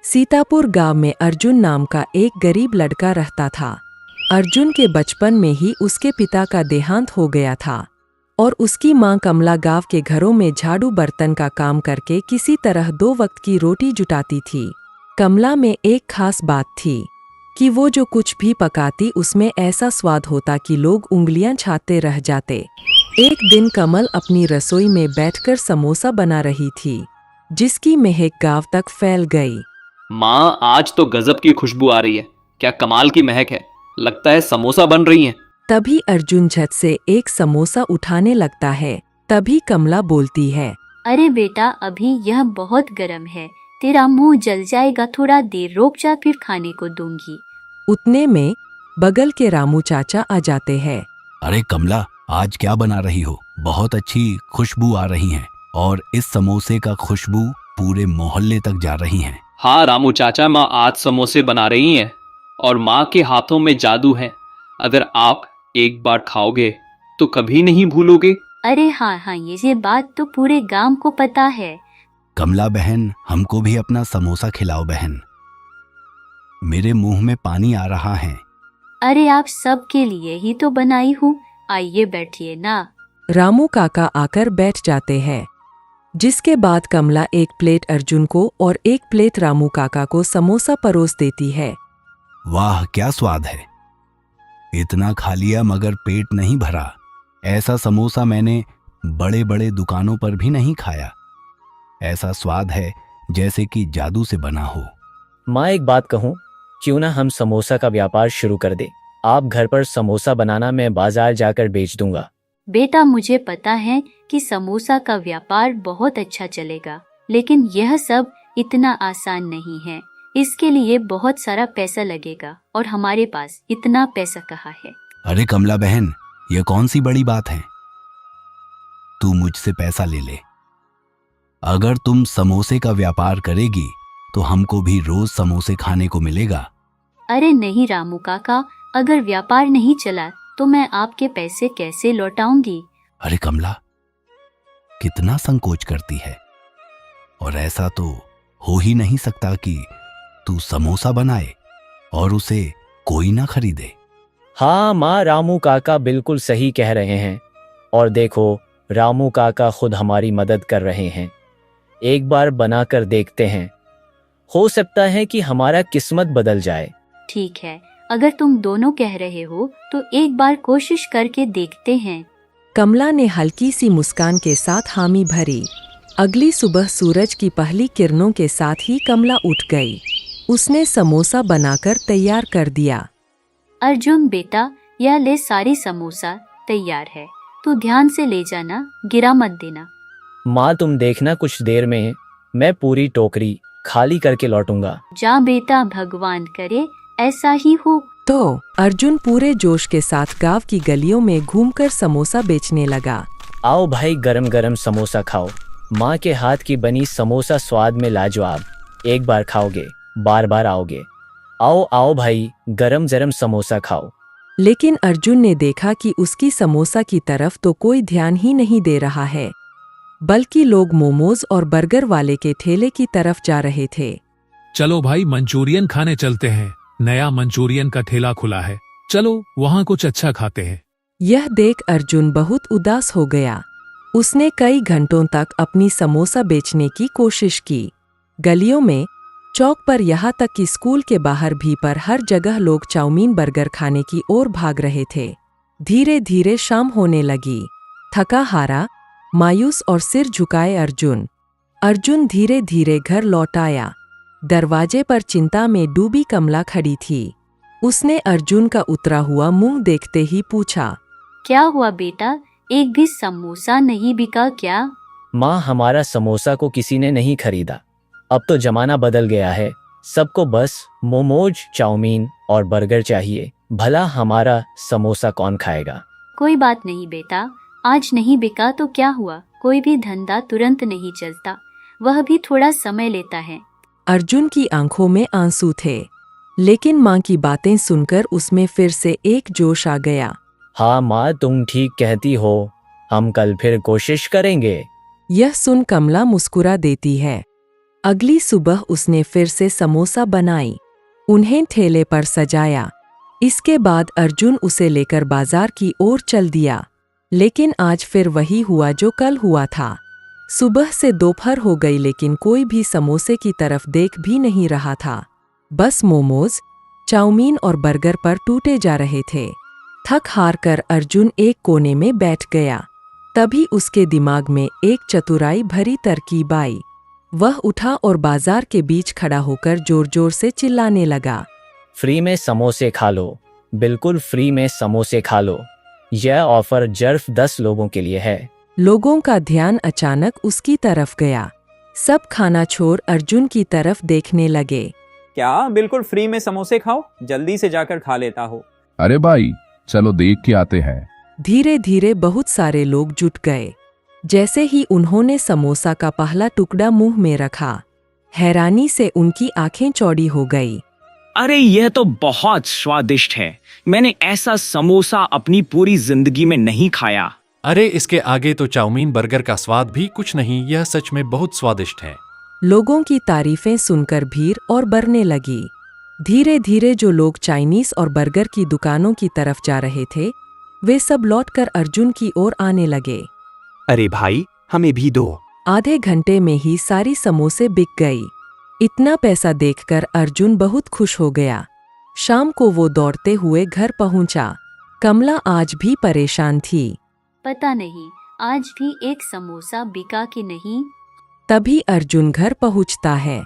सीतापुर गांव में अर्जुन नाम का एक गरीब लड़का रहता था। अर्जुन के बचपन में ही उसके पिता का देहांत हो गया था और उसकी मां कमला गांव के घरों में झाड़ू बर्तन का काम करके किसी तरह 2 वक्त की रोटी जुटाती थी। कमला में एक खास बात थी कि वो जो कुछ भी पकाती उसमें ऐसा स्वाद होता कि लोग उंगलियां छाते रह जाते। एक दिन कमल अपनी रसोई में बैठकर समोसा बना रही थी, जिसकी महक गांव तक फैल गई। माँ, आज तो गजब की खुशबू आ रही है। क्या कमाल की महक है। लगता है समोसा बन रही हैं। तभी अर्जुन झट से एक समोसा उठाने लगता है। तभी कमला बोलती है, अरे बेटा, अभी यह बहुत गर्म है, तेरा मुंह जल जाएगा, थोड़ा देर रुक जा, फिर खाने को दूंगी। उतने में बगल के रामू चाचा आ जाते हैं। अरे कमला, आज क्या बना रही हो? बहुत अच्छी खुशबू आ रही है और इस समोसे का खुशबू पूरे मोहल्ले तक जा रही है। हाँ रामू चाचा, माँ आज समोसे बना रही हैं और माँ के हाथों में जादू है। अगर आप एक बार खाओगे तो कभी नहीं भूलोगे। अरे हाँ, ये बात तो पूरे गांव को पता है। कमला बहन, हमको भी अपना समोसा खिलाओ बहन, मेरे मुंह में पानी आ रहा है। अरे आप सबके लिए ही तो बनाई हूँ, आइए बैठिए ना। रामू काका आकर बैठ जाते हैं, जिसके बाद कमला एक प्लेट अर्जुन को और एक प्लेट रामू काका को समोसा परोस देती है। वाह, क्या स्वाद है। इतना खा लिया मगर पेट नहीं भरा। ऐसा समोसा मैंने बड़े बड़े दुकानों पर भी नहीं खाया। ऐसा स्वाद है जैसे कि जादू से बना हो। माँ, एक बात कहूँ, क्यों ना हम समोसा का व्यापार शुरू कर दे? आप घर पर समोसा बनाना, मैं बाजार जाकर बेच दूंगा। बेटा, मुझे पता है कि समोसा का व्यापार बहुत अच्छा चलेगा, लेकिन यह सब इतना आसान नहीं है। इसके लिए बहुत सारा पैसा लगेगा और हमारे पास इतना पैसा कहाँ है। अरे कमला बहन, यह कौन सी बड़ी बात है? तू मुझसे पैसा ले ले। अगर तुम समोसे का व्यापार करेगी तो हमको भी रोज समोसे खाने को मिलेगा। अरे नहीं रामू काका, अगर व्यापार नहीं चला तो मैं आपके पैसे कैसे लौटाऊंगी? अरे कमला, कितना संकोच करती है। और ऐसा तो हो ही नहीं सकता कि तू समोसा बनाए और उसे कोई ना खरीदे। हाँ माँ, रामू काका बिल्कुल सही कह रहे हैं। और देखो, रामू काका खुद हमारी मदद कर रहे हैं। एक बार बनाकर देखते हैं, हो सकता है कि हमारा किस्मत बदल जाए। ठीक है, अगर तुम दोनों कह रहे हो तो एक बार कोशिश करके देखते हैं। कमला ने हल्की सी मुस्कान के साथ हामी भरी। अगली सुबह सूरज की पहली किरणों के साथ ही कमला उठ गई। उसने समोसा बनाकर तैयार कर दिया। अर्जुन बेटा, यह ले, सारी समोसा तैयार है, तू ध्यान से ले जाना, गिरा मत देना। माँ, तुम देखना, कुछ देर में मैं पूरी टोकरी खाली करके लौटूंगा। जा बेटा, भगवान करे ऐसा ही हो। तो अर्जुन पूरे जोश के साथ गांव की गलियों में घूमकर समोसा बेचने लगा। आओ भाई, गरम गरम समोसा खाओ। माँ के हाथ की बनी समोसा स्वाद में लाजवाब। एक बार खाओगे बार बार आओगे। आओ आओ भाई, गरम गरम समोसा खाओ। लेकिन अर्जुन ने देखा कि उसकी समोसा की तरफ तो कोई ध्यान ही नहीं दे रहा है, बल्कि लोग मोमोज और बर्गर वाले के ठेले की तरफ जा रहे थे। चलो भाई, मंचूरियन खाने चलते हैं। नया मंचूरियन का ठेला खुला है, चलो वहाँ कुछ अच्छा खाते हैं। यह देख अर्जुन बहुत उदास हो गया। उसने कई घंटों तक अपनी समोसा बेचने की कोशिश की। गलियों में, चौक पर, यहाँ तक कि स्कूल के बाहर भी पर हर जगह लोग चाउमीन बर्गर खाने की ओर भाग रहे थे। धीरे धीरे शाम होने लगी। थका हारा, मायूस और सिर झुकाए अर्जुन धीरे धीरे घर लौट आया। दरवाजे पर चिंता में डूबी कमला खड़ी थी। उसने अर्जुन का उतरा हुआ मुंह देखते ही पूछा, क्या हुआ बेटा, एक भी समोसा नहीं बिका क्या? माँ, हमारा समोसा को किसी ने नहीं खरीदा। अब तो जमाना बदल गया है, सबको बस मोमोज, चाउमीन और बर्गर चाहिए। भला हमारा समोसा कौन खाएगा? कोई बात नहीं बेटा, आज नहीं बिका तो क्या हुआ, कोई भी धंधा तुरंत नहीं चलता, वह भी थोड़ा समय लेता है। अर्जुन की आंखों में आंसू थे, लेकिन माँ की बातें सुनकर उसमें फिर से एक जोश आ गया। हाँ माँ, तुम ठीक कहती हो, हम कल फिर कोशिश करेंगे। यह सुन कमला मुस्कुरा देती है। अगली सुबह उसने फिर से समोसा बनाई, उन्हें ठेले पर सजाया। इसके बाद अर्जुन उसे लेकर बाजार की ओर चल दिया। लेकिन आज फिर वही हुआ जो कल हुआ था। सुबह से दोपहर हो गई लेकिन कोई भी समोसे की तरफ देख भी नहीं रहा था। बस मोमोज, चाउमीन और बर्गर पर टूटे जा रहे थे। थक हार कर अर्जुन एक कोने में बैठ गया। तभी उसके दिमाग में एक चतुराई भरी तरकीब आई। वह उठा और बाजार के बीच खड़ा होकर जोर जोर से चिल्लाने लगा, फ्री में समोसे खा लो, बिल्कुल फ्री में समोसे खा लो। यह ऑफर सिर्फ 10 लोगों के लिए है। लोगों का ध्यान अचानक उसकी तरफ गया। सब खाना छोड़ अर्जुन की तरफ देखने लगे। क्या बिल्कुल फ्री में समोसे खाओ? जल्दी से जाकर खा लेता हो। अरे भाई चलो देख के आते हैं। धीरे धीरे बहुत सारे लोग जुट गए। जैसे ही उन्होंने समोसा का पहला टुकड़ा मुंह में रखा, हैरानी से उनकी आंखें चौड़ी हो गई। अरे यह तो बहुत स्वादिष्ट है। मैंने ऐसा समोसा अपनी पूरी जिंदगी में नहीं खाया। अरे इसके आगे तो चाउमीन बर्गर का स्वाद भी कुछ नहीं, यह सच में बहुत स्वादिष्ट है। लोगों की तारीफें सुनकर भीड़ और बढ़ने लगी। धीरे धीरे जो लोग चाइनीज और बर्गर की दुकानों की तरफ जा रहे थे, वे सब लौटकर अर्जुन की ओर आने लगे। अरे भाई हमें भी दो। आधे घंटे में ही सारी समोसे बिक गई। इतना पैसा देखकर अर्जुन बहुत खुश हो गया। शाम को वो दौड़ते हुए घर पहुंचा। कमला आज भी परेशान थी। पता नहीं आज भी एक समोसा बिका कि नहीं। तभी अर्जुन घर पहुंचता है।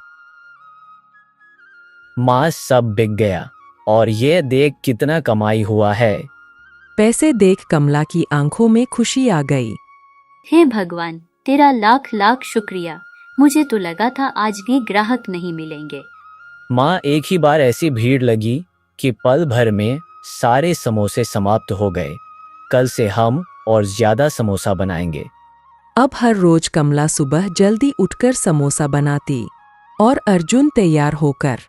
माँ सब बिक गया और ये देख कितना कमाई हुआ है। पैसे देख कमला की आंखों में खुशी आ गई। हे भगवान, तेरा लाख लाख शुक्रिया। मुझे तो लगा था आज भी ग्राहक नहीं मिलेंगे। माँ एक ही बार ऐसी भीड़ लगी कि पल भर में सारे समोसे समाप्त हो गए। कल से हम और ज्यादा समोसा बनाएंगे। अब हर रोज कमला सुबह जल्दी उठकर समोसा बनाती और अर्जुन तैयार होकर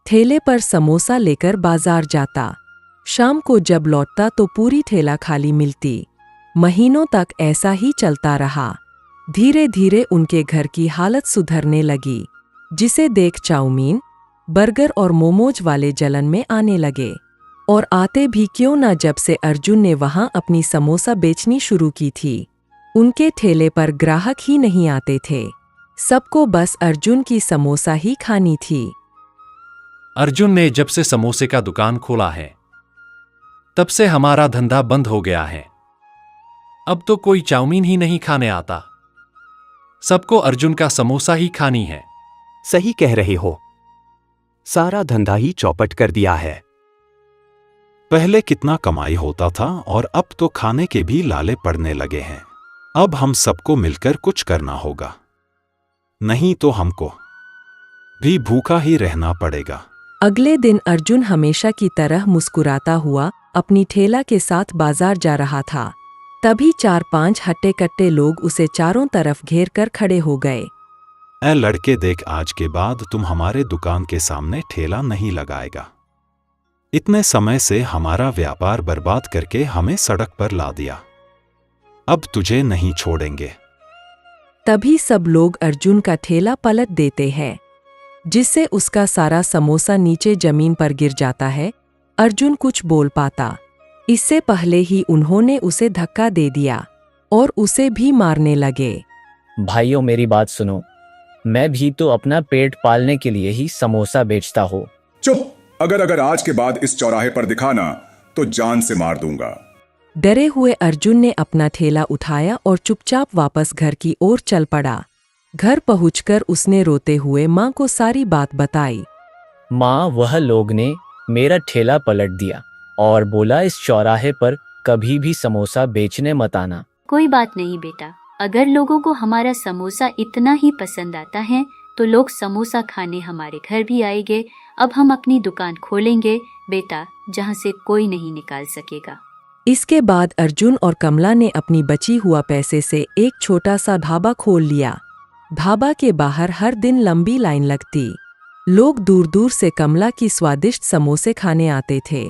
ठेले पर समोसा लेकर बाजार जाता। शाम को जब लौटता तो पूरी ठेला खाली मिलती। महीनों तक ऐसा ही चलता रहा। धीरे धीरे उनके घर की हालत सुधरने लगी, जिसे देख चाउमीन, बर्गर और मोमोज वाले जलन में आने लगे। और आते भी क्यों ना, जब से अर्जुन ने वहां अपनी समोसा बेचनी शुरू की थी, उनके ठेले पर ग्राहक ही नहीं आते थे। सबको बस अर्जुन की समोसा ही खानी थी। अर्जुन ने जब से समोसे का दुकान खोला है, तब से हमारा धंधा बंद हो गया है। अब तो कोई चाउमीन ही नहीं खाने आता। सबको अर्जुन का समोसा ही खानी है। सही कह रहे हो, सारा धंधा ही चौपट कर दिया है। पहले कितना कमाई होता था और अब तो खाने के भी लाले पड़ने लगे हैं। अब हम सबको मिलकर कुछ करना होगा, नहीं तो हमको भी भूखा ही रहना पड़ेगा। अगले दिन अर्जुन हमेशा की तरह मुस्कुराता हुआ अपनी ठेला के साथ बाजार जा रहा था। तभी 4-5 हट्टे-कट्टे लोग उसे चारों तरफ घेर कर खड़े हो गए। ऐ लड़के देख, आज के बाद तुम हमारे दुकान के सामने ठेला नहीं लगाएगा। इतने समय से हमारा व्यापार बर्बाद करके हमें सड़क पर ला दिया। अब तुझे नहीं छोड़ेंगे। तभी सब लोग अर्जुन का ठेला पलट देते हैं, जिससे उसका सारा समोसा नीचे जमीन पर गिर जाता है। अर्जुन कुछ बोल पाता, इससे पहले ही उन्होंने उसे धक्का दे दिया और उसे भी मारने लगे। भाइयों मेरी बात सुनो, मैं भी तो अपना पेट पालने के लिए ही समोसा बेचता हूँ। चुप! अगर आज के बाद इस चौराहे पर दिखाना तो जान से मार दूंगा। डरे हुए अर्जुन ने अपना ठेला उठाया और चुपचाप वापस घर की ओर चल पड़ा। घर पहुंचकर उसने रोते हुए माँ को सारी बात बताई। माँ, वह लोग ने मेरा ठेला पलट दिया और बोला इस चौराहे पर कभी भी समोसा बेचने मत आना। कोई बात नहीं बेटा, अगर लोगों को हमारा समोसा इतना ही पसंद आता है तो लोग समोसा खाने हमारे घर भी आएंगे। अब हम अपनी दुकान खोलेंगे बेटा, जहाँ से कोई नहीं निकाल सकेगा। इसके बाद अर्जुन और कमला ने अपनी बची हुआ पैसे से एक छोटा सा ढाबा खोल लिया। ढाबा के बाहर हर दिन लंबी लाइन लगती। लोग दूर दूर से कमला की स्वादिष्ट समोसे खाने आते थे।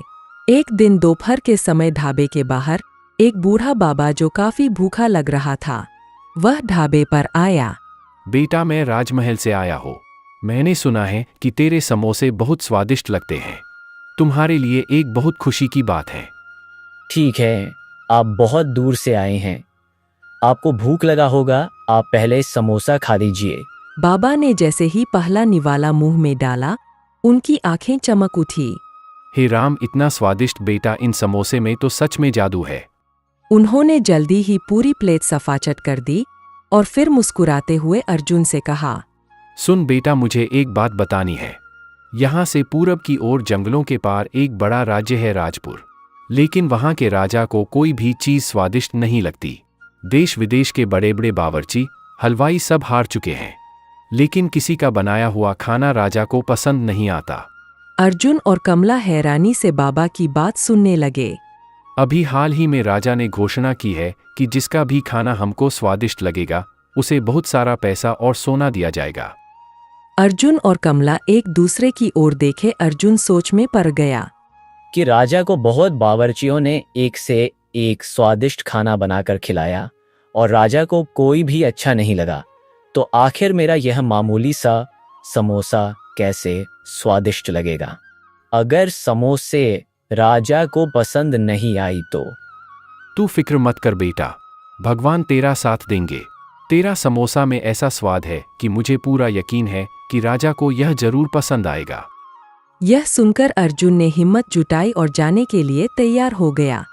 एक दिन दोपहर के समय ढाबे के बाहर एक बूढ़ा बाबा जो काफी भूखा लग रहा था, वह ढाबे पर आया। बेटा, मैं राजमहल से आया हूँ। मैंने सुना है कि तेरे समोसे बहुत स्वादिष्ट लगते हैं। तुम्हारे लिए एक बहुत खुशी की बात है। ठीक है, आप बहुत दूर से आए हैं, आपको भूख लगा होगा, आप पहले समोसा खा लीजिए। बाबा ने जैसे ही पहला निवाला मुंह में डाला, उनकी आंखें चमक उठी। हे राम, इतना स्वादिष्ट बेटा, इन समोसे में तो सच में जादू है। उन्होंने जल्दी ही पूरी प्लेट सफाचट कर दी और फिर मुस्कुराते हुए अर्जुन से कहा, सुन बेटा, मुझे एक बात बतानी है। यहाँ से पूरब की ओर जंगलों के पार एक बड़ा राज्य है, राजपुर। लेकिन वहाँ के राजा को कोई भी चीज स्वादिष्ट नहीं लगती। देश विदेश के बड़े बड़े बावर्ची, हलवाई सब हार चुके हैं, लेकिन किसी का बनाया हुआ खाना राजा को पसंद नहीं आता। अर्जुन और कमला हैरानी से बाबा की बात सुनने लगे। अभी हाल ही में राजा ने घोषणा की है कि जिसका भी खाना हमको स्वादिष्ट लगेगा, उसे बहुत सारा पैसा और सोना दिया जाएगा। अर्जुन और कमला एक दूसरे की ओर देखे। अर्जुन सोच में पड़ गया कि राजा को बहुत बावर्चियों ने एक से एक स्वादिष्ट खाना बनाकर खिलाया और राजा को कोई भी अच्छा नहीं लगा, तो आखिर मेरा यह मामूली सा समोसा कैसे स्वादिष्ट लगेगा? अगर समोसे राजा को पसंद नहीं आई तो? तू फिक्र मत कर बेटा, भगवान तेरा साथ देंगे। तेरा समोसा में ऐसा स्वाद है कि मुझे पूरा यकीन है कि राजा को यह जरूर पसंद आएगा। यह सुनकर अर्जुन ने हिम्मत जुटाई और जाने के लिए तैयार हो गया।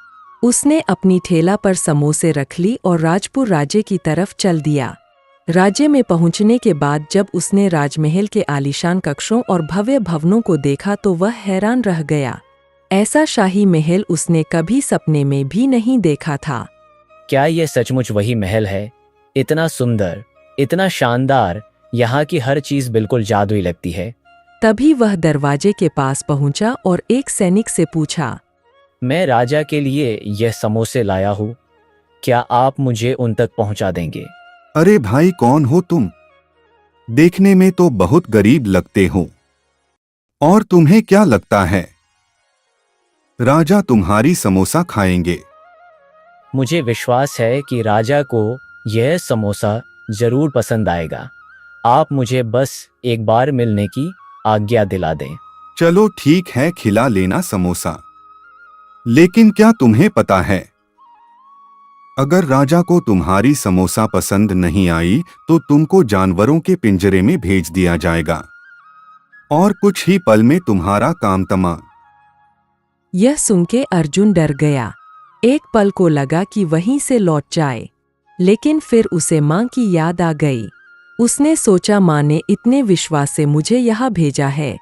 उसने अपनी ठेला पर समोसे रख ली और राजपुर राज्य की तरफ चल दिया। राज्य में पहुंचने के बाद जब उसने राजमहल के आलीशान कक्षों और भव्य भवनों को देखा तो वह हैरान रह गया। ऐसा शाही महल उसने कभी सपने में भी नहीं देखा था। क्या यह सचमुच वही महल है? इतना सुंदर, इतना शानदार, यहाँ की हर चीज बिल्कुल जादुई लगती है। तभी वह दरवाजे के पास पहुंचा और एक सैनिक से पूछा, मैं राजा के लिए यह समोसे लाया हूँ, क्या आप मुझे उन तक पहुंचा देंगे? अरे भाई, कौन हो तुम? देखने में तो बहुत गरीब लगते हो। और तुम्हें क्या लगता है राजा तुम्हारी समोसा खाएंगे? मुझे विश्वास है कि राजा को यह समोसा जरूर पसंद आएगा। आप मुझे बस एक बार मिलने की आज्ञा दिला दें। चलो ठीक है, खिला लेना समोसा। लेकिन क्या तुम्हें पता है, अगर राजा को तुम्हारी समोसा पसंद नहीं आई तो तुमको जानवरों के पिंजरे में भेज दिया जाएगा और कुछ ही पल में तुम्हारा काम तमाम। यह सुनके अर्जुन डर गया। एक पल को लगा कि वहीं से लौट जाए, लेकिन फिर उसे माँ की याद आ गई। उसने सोचा, माँ ने इतने विश्वास से मुझे यहाँ भेजा है,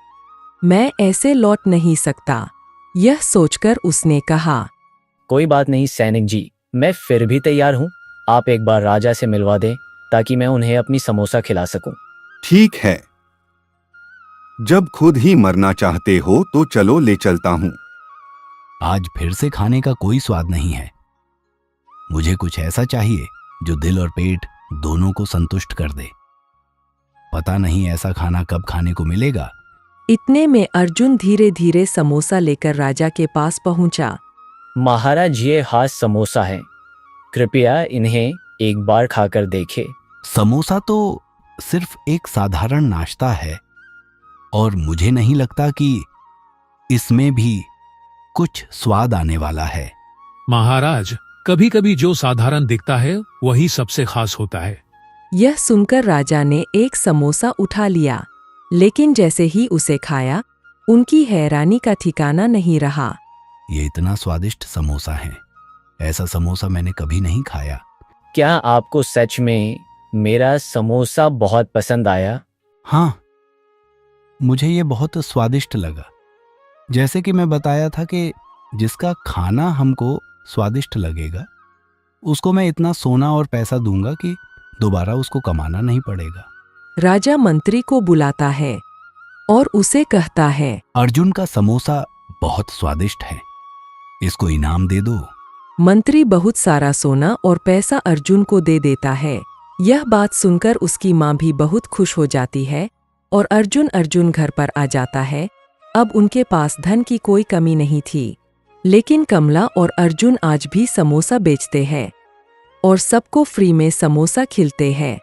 मैं ऐसे लौट नहीं सकता। यह सोचकर उसने कहा, कोई बात नहीं सैनिक जी, मैं फिर भी तैयार हूँ। आप एक बार राजा से मिलवा दें ताकि मैं उन्हें अपनी समोसा खिला सकूं। ठीक है, जब खुद ही मरना चाहते हो तो चलो ले चलता हूँ। आज फिर से खाने का कोई स्वाद नहीं है। मुझे कुछ ऐसा चाहिए जो दिल और पेट दोनों को संतुष्ट कर दे। पता नहीं ऐसा खाना कब खाने को मिलेगा। इतने में अर्जुन धीरे धीरे समोसा लेकर राजा के पास पहुंचा। महाराज, ये हाथ समोसा है, कृपया इन्हें एक बार खाकर देखें। समोसा तो सिर्फ एक साधारण नाश्ता है और मुझे नहीं लगता कि इसमें भी कुछ स्वाद आने वाला है। महाराज, कभी कभी जो साधारण दिखता है वही सबसे खास होता है। यह सुनकर राजा ने एक समोसा उठा लिया, लेकिन जैसे ही उसे खाया उनकी हैरानी का ठिकाना नहीं रहा। ये इतना स्वादिष्ट समोसा है, ऐसा समोसा मैंने कभी नहीं खाया। क्या आपको सच में मेरा समोसा बहुत पसंद आया? हाँ, मुझे ये बहुत स्वादिष्ट लगा। जैसे कि मैं बताया था कि जिसका खाना हमको स्वादिष्ट लगेगा उसको मैं इतना सोना और पैसा दूंगा कि दोबारा उसको कमाना नहीं पड़ेगा। राजा मंत्री को बुलाता है और उसे कहता है, अर्जुन का समोसा बहुत स्वादिष्ट है, इसको इनाम दे दो। मंत्री बहुत सारा सोना और पैसा अर्जुन को दे देता है। यह बात सुनकर उसकी माँ भी बहुत खुश हो जाती है और अर्जुन घर पर आ जाता है। अब उनके पास धन की कोई कमी नहीं थी, लेकिन कमला और अर्जुन आज भी समोसा बेचते हैं और सबको फ्री में समोसा खिलते हैं।